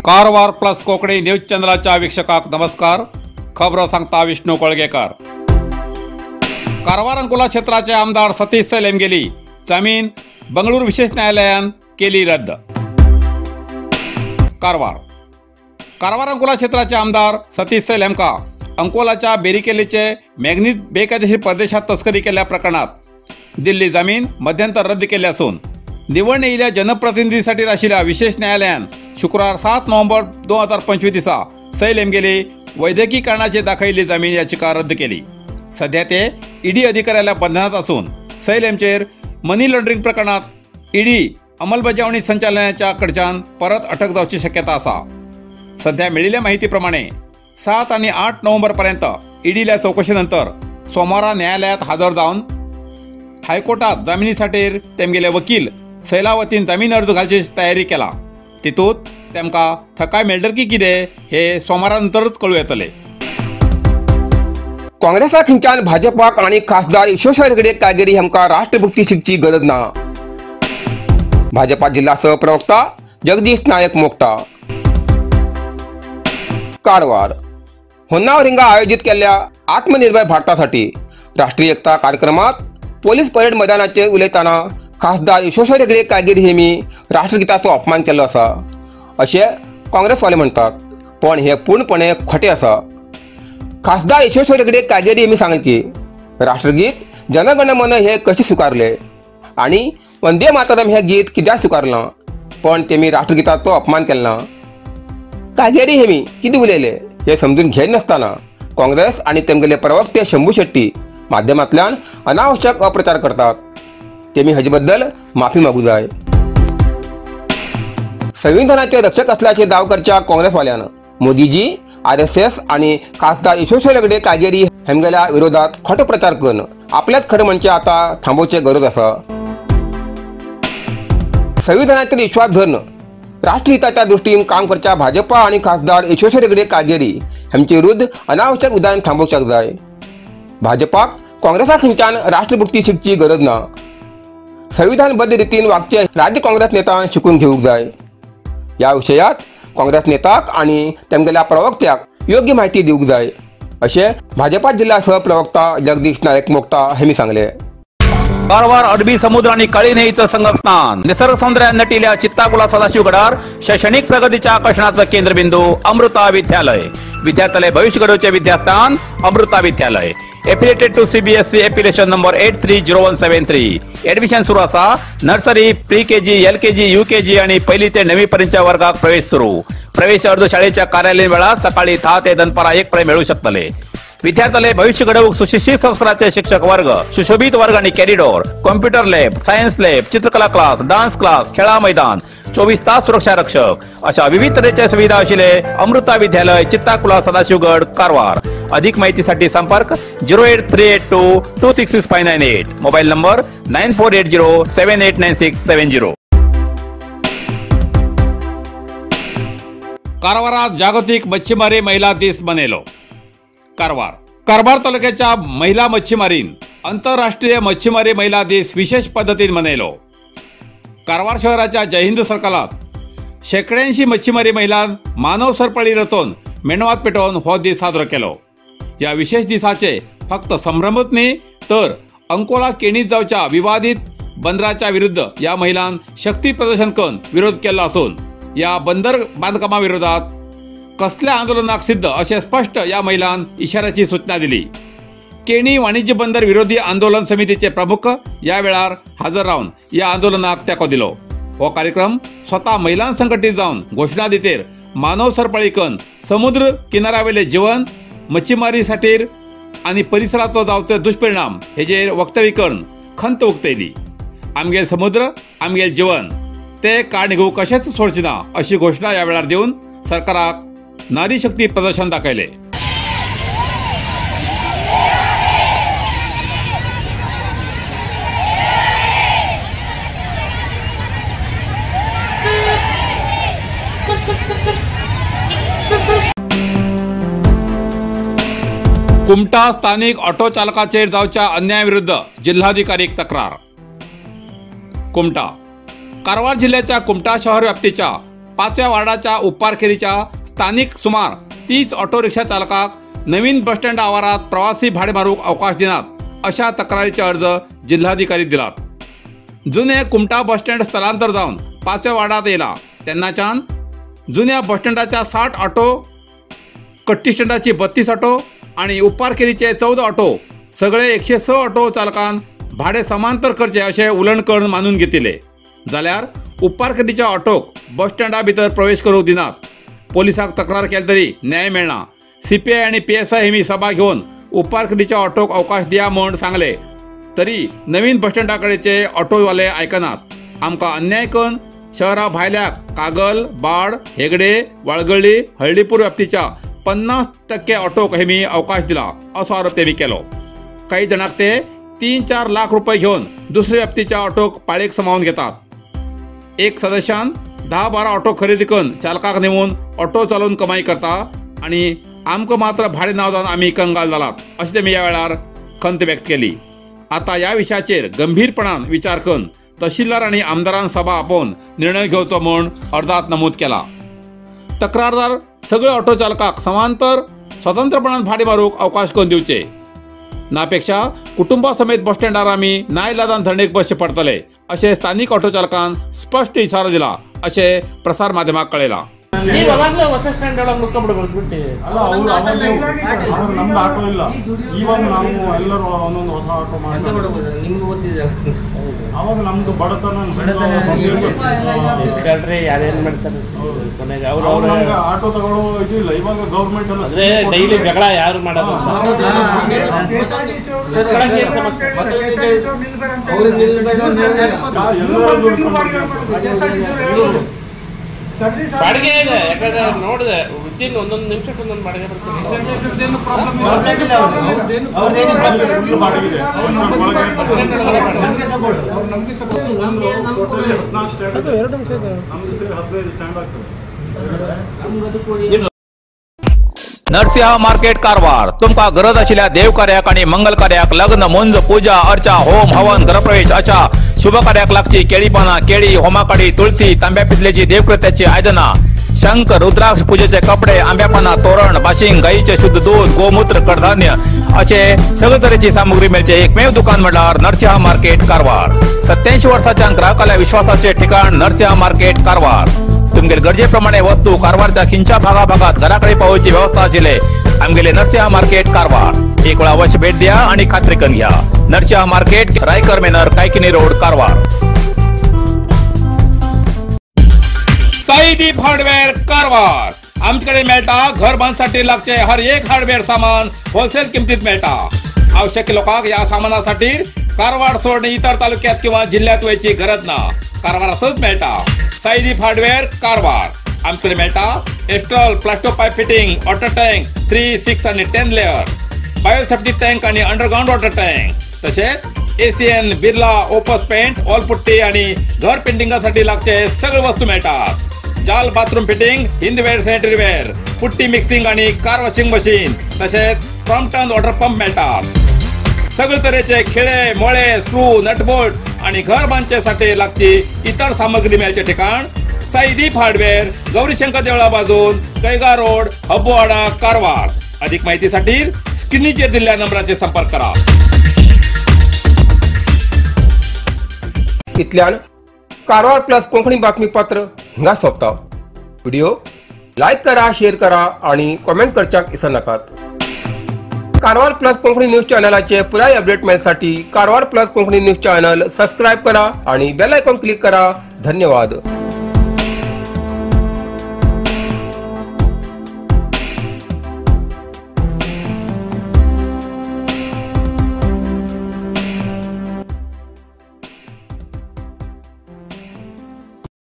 Karwar plus Konkani news चॅनलच्या वीक्षकांक नमस्कार. खबर सांगता विष्णू कोळगेकर. कारवार अंकोला क्षेत्राचे आमदार सतीश सैल हेमगेली जमीन बंगळूर विशेष न्यायालयान केली रद्द. कारवार अंकोला क्षेत्राचे आमदार सतीश सैल हेमका अंकोलाच्या बेरिकेलीचे मॅग्नीज बेकायदेशीर परदेशात तस्करी केल्या प्रकरणात दिल्ली जमीन मध्यंतर रद्द केली असून निवड येयल्या जनप्रतिनिधीसाठी आशिल्ल्या विशेष न्यायालयान शुक्रवार 7 नोव्हेंबर 2025 दिसा सैल हेमगेली वैद्यकीय कारणाचे दाखयिल्ली जमीन याचिका रद्द केली. सध्या ते ईडी अधिकाऱ्याला बंधनात असून सैल हेमचेर मनी लॉन्ड्रिंग प्रकरणात ईडी अंमलबजावणी संचालनालयाच्या कडच्यान परत अटक जावची शक्यता आसा. सध्या मेळिल्ल्या माहिती प्रमाणे 7 आणि 8 नोव्हेंबर पर्यंत ईडील्या चौकशेनंतर सोमारा न्यायालयात हजर जावन हायकोर्टात जमिनीसाठी तेमगेले वकील सैला वतीन जमीन अर्ज घालची तयारी केला. तितूंत तेमकां थकाय मेळटली की कितें हे सोमारा नंतरच कळूं येतलें. काँग्रेसा खिंचान भाजपाक आणि खासदार ईश्वर हेगडे कायगिरी हेमकां राष्ट्रभक्ती शिकची गरज ना. भाजपा जिल्हा सहप्रवक्ता जगदीश नायक मोक्ता. कारवार होन्नावर हिंगा आयोजित केल्ल्या आत्मनिर्भर भारतासाठी राष्ट्रीय एकता कार्यक्रमात पोलीस परेड मैदानाचेर उलयतना खासदार ईश्वर हेगडे कायगिरी हेमी राष्ट्रगीताचो अपमान केल्लो आसा अशें काँग्रेसवाले म्हणटात, पण हे पूर्णपणे खोटे आसा. खासदार ईश्वर हेगडे कायगिरी हेमी सांगले की राष्ट्रगीत जनगण मन हे कशें स्विकारले आणि वंदे मातरम हे गीत कित्याक स्विकारलां, पण तेमी राष्ट्रगीताचो अपमान केला. कायगिरी हेमी कितें उलयले हे समजून घेयनासतना काँग्रेस आणि तेमगेले प्रवक्ते शंभू शेट्टी माध्यमांतल्यान अनावश्यक अप्रचार करतात. तेमी हाचे बद्दल माफी मागूं जाय. संविधानाचे रक्षक असल्याचे दाव करच्या काँग्रेसवाल्यानं मोदीजी RSS आणि खासदार ईश्वर हेगडे कायगिरी हेमगेल्या विरोधात खोटो प्रचार करून आपल्याच खरें म्हणचे आता थांबोवचे गरज आसा. संविधानाचेर विश्वास धरून राष्ट्रहिताच्या दृष्टीन काम करच्या भाजपा आणि खासदार ईश्वर हेगडे कायगिरी हेमचे विरुद्ध अनावश्यक उद्यान थांबोवच्याक जाय. भाजपाक काँग्रेसा खिंचान राष्ट्रभक्ती शिकची गरज ना. संविधानबद्ध रितीन वागचे राज्य काँग्रेस नेत्यान शिकून घेवूंक जाय. या विशयात काँग्रेस नेताक आणि तेमगेल्या प्रवक्त्याक योग्य माहिती दिवूंक जाय अशें भाजपा जिल्हा सहप्रवक्ता जगदीश नायक मोक्ता हेमी सांगले. कारवार अरबी समुद्र आणि काळी न्हंयेचं संगम स्नान निसर्ग सौंदर्यात नटिल्ल्या चित्ताकुला सदाशिवगडार शैक्षणिक प्रगतीच्या आकर्षणाचं केंद्रबिंदू अमृता विद्यालय. विद्यार्थ्याले भविष्य घडोवचे विद्यास्थान Amrita Vidyalaya. Affiliated to CBSE application number 830173. Admission सुरू आसा. Nursery, pre KG, LKG, UKG आणि 1ली ते 9वी पर्यंतच्या वर्गात प्रवेश सुरू. प्रवेश अर्ज शाळेच्या कार्यालयीन वेळा सकाळी 10 ते दनपारा 1 पर्यंत मिळू शकतले. विद्यार्थ्याले भविष्य घडवूक सुशिक्षित संस्काराचे शिक्षक वर्ग, सुशोभित वर्ग आणि corridor, computer lab, science lab, चित्रकला क्लास, डान्स क्लास, खेळा मैदान, 24 तास सुरक्षा रक्षक अशा विविध तऱ्हेच्या सुविधा आशिल्ले अमृता विद्यालय, चित्ताकुला, सदाशिवगड, कारवार. अधिक माहितीसाठी संपर्क 08382 266598. Mobile number 9480789670. कारवारात जागतिक मच्छीमारी महिला दिस मनयलो. कारवार तालुक्याच्या महिला मच्छीमारीन आंतरराष्ट्रीय मच्छीमारी महिला दिस विशेष पद्धतीन मनयलो. कारवार शहराच्या जयहिंद सर्कलात शेकड्यांशी मच्छीमारी महिलां मानव सरपळी रचोन मेणवात पेटोवन हो दीस साजरो केलो. या विशेष दिसाचे फक्त संभ्रमच न्ही तर अंकोला केणीत जावच्या विवादित बंदराच्या विरुद्ध या महिलां शक्ती प्रदर्शन करून विरोध केला असून या बंदर बांधकामा विरोधात कसल्या आंदोलनाक सिद्ध असे स्पष्ट या महिलां इशाऱ्याची सूचना दिली. केणी वाणिज्य बंदर विरोधी आंदोलन समितीचे प्रमुख या वेळार हजर रावन या आंदोलनाक तेंको दिलो. हो कार्यक्रम स्वतः महिलां संघटीत जावन घोषणा दितेर मानव सरपळी करून समुद्र किनाऱ्यावेले जीवन, मच्छीमारी साठीर आणि परिसराचो जावचे दुष्परिणाम हेजेर वक्तव्य करून खंत उक्तायली. आमगेल समुद्र आमगेल जीवन ते काळ निघूंक कशेंच सोडचे ना अशी घोषणा या वेळार दिवन सरकाराक नारी शक्ती प्रदर्शन दाखयले. कुमटा स्थानिक ऑटो चालकाचेर जावच्या अन्यायाविरुद्ध जिल्हाधिकारीक तक्रार. कुमटा कारवार जिल्ह्याच्या कुमटा शहर व्याप्तीच्या 5व्या वार्डाच्या उपपारखेरीच्या स्थानिक सुमार 30 ऑटो रिक्षा चालकांक नवीन बसस्टँड आवारात प्रवासी भाडे मारूक अवकाश दिनात अशा तक्रारीचे अर्ज जिल्हाधिकारी दिलात. जुने कुमटा बसस्टँड स्थलांतर जावन 5व्या वार्डात येयला तेन्नाच्यान जुन्या बसस्टँडाच्या 60 ऑटो, कट्टी स्टँडाची 32 ऑटो आणि उपपारखेरीचे 14 ऑटो सगळे 106 ऑटो चालकांक भाडे समांतर करचे अशें उलण करून मानून घेतिले. जाल्यार उपपारखेरीच्या ऑटोक बसस्टँडा भितर प्रवेश करूंक दिनात. पोलिसांक तक्रार केली तरी न्याय मेळना. CPI आणि PSI हेमी सभा घेवन उपपारखेरीच्या ऑटोक अवकाश दिया म्हूण सांगले तरी नवीन बसस्टँडा कडेचे ऑटोवाले आयकनात. आमकां अन्याय करून शहरा भायल्या कागल, बाड, हेगडे, वाळगळ्ळी, हळदीपूर व्याप्तीच्या 50% ऑटोक हेमी अवकाश दिला असो आरोप तेमी केलो. काही जाणांक ते 3-4 लाख रुपये घेवन दुसऱ्या व्याप्तीच्या ऑटोक पाळयेक समावून घेतात. एक सदस्यान 10-12 ऑटो खरेदी करून चालकाक नेमून ऑटो चालोवन कमाई करता आणि आमकां मात्र भाडे ना जावन आमी कंगाल जालात अशें तेमी ह्या वेळार खंत व्यक्त केली. आता ह्या विशयाचेर गंभीरपणान विचार करून तहसीलदार आणि आमदारान सभा आपोवन निर्णय घेवचो म्हूण अर्जात नमूद केला. तक्रारदार सगळे ऑटो चालकांक समांतर स्वतंत्रपणान भाडे मारूक अवकाश करून दिवचे नापेक्षा कुटुंबा समेत बसस्टँडार आमी नाइलाजान धरणेक बसचे पडटले अशें स्थानिक ऑटो चालकान स्पष्ट इशारो दिला अशें प्रसार माध्यमाक कळयलां. ನಮ್ದು ಆಟೋ ಇಲ್ಲ, ಇವಾಗ ನಾವು ಎಲ್ಲರೂ ಒಂದೊಂದು ಹೊಸ ಆಟೋ ಮಾಡ್ತೀವಿ. ನಿಮ್ಗೆ ಓದಿದ್ರೆ ಅವಾಗ ನಮ್ದು ಬಡತನ ಯಾರೇನ್ ಮಾಡ್ತಾರೆ ನಮ್ಗೆ ಆಟೋ ತಗೊಳ್ಳೋ ಇದಿಲ್ಲ. ಇವಾಗ ಗೌರ್ಮೆಂಟ್ ಎಲ್ಲ ಡೈಲಿ ಜಗಳ ಯಾರು ಮಾಡೋದು ಬಾಡಿಗೆ ಇದೆ. ಯಾಕಂದ್ರೆ ನೋಡಿದೆ ವಿತಿನ್ ಒಂದೊಂದು ನಿಮಿಷಕ್ಕೆ ಒಂದೊಂದು ಬಾಡಿಗೆ ಬರ್ತದೆ. नरसिंह मार्केट कारवार तुमका गरज आशिल्ल्या देव कार्याक आणि मंगल कार्याक, लग्न, मुंज, पूजा, अर्चा, होम, हवन, घरप्रवेश अशा शुभ कार्याक लागची केळी पानां, केळी, होमाकाडी, तुळसी, तांब्या पितलेची देवकृत्याची आयदनां, शंख, रुद्राक्ष पूजेचे कपडे, आंब्या पानां, तोरण, बाशिंग, गाईचे शुद्ध दूध, गोमूत्र, कडधान्य असे सगळे तरेची सामुग्री मेळचे एकमेव दुकान म्हटल्यार नरसिंह मार्केट कारवार. 87 वर्सांच्या ग्राहकाल्या विश्वासाचे ठिकाण नरसिंह मार्केट कारवार. तुमगेर गरजेप्रमाणे वस्तू कारवारच्या खिंच्या भागाभागात घराकडे पावोवची व्यवस्था आशिल्ले आमगेले नरसिंह मार्केट कारवार. एक वेळा अवश्य भेट द्या आणि खात्री करून घ्या. Narasimha market, Raikar manor, Kaikini road, Karwar. Saideep hardware Karwar. आमच्याकडे मेळटा घर बांधसाठी लागचे हर एक हार्डवेअर सामान होलसेल किमतीत मेळटा. आवश्यक लोकांक या सामानासाठी कारवार सोडून इतर तालुक्यात किंवा जिल्ह्यात वयची गरज ना. कारवारातच मेळटा. साईदीप हार्डवेअर कारवार. आमच्याकडे मेळटा Astral, Plasto pipe fitting, water tank 3, 6 आणि 10 लेयर, बायोसेफ्टी टँक आणि अंडरग्राउंड वॉटर टँक, तसेच ACN, Birla, Opus paint, wall putty आणि घर पेंटिंगासाठी लागचे सगळे वस्तू मेळटात. जाल bathroom fitting, Hindware, sanitary ware, putty mixing आणि कार वॉशिंग मशीन, तसेच क्रॉम्प्टन वॉटर पंप मेळटात. सगळे तरेचे खिळे, मोळे, स्क्रू, नटबोल्ट आणि घर बांधण्यासाठी लागची इतर सामग्री मेळचे ठिकाण साईदीप हार्डवेअर, गौरीशंकर देवळा बाजून, कैगा रोड, हब्बुवाडा, कारवार. अधिक माहितीसाठी स्क्रीनचेर दिलेल्या नंबराचे संपर्क करा. इतल्यान कारवार प्लस कोंकणी बातमीपत्र हिंगा सोंपता. व्हिडिओ लाईक करा, शेअर करा आणि कमेंट करच्याक विसरू नाकात. कारवार प्लस कोंकणी न्यूज चॅनलाचे पुराय अपडेट मेळसाठी Karwar plus Konkani news channel subscribe करा आणि बेल आयकॉन क्लिक करा. धन्यवाद.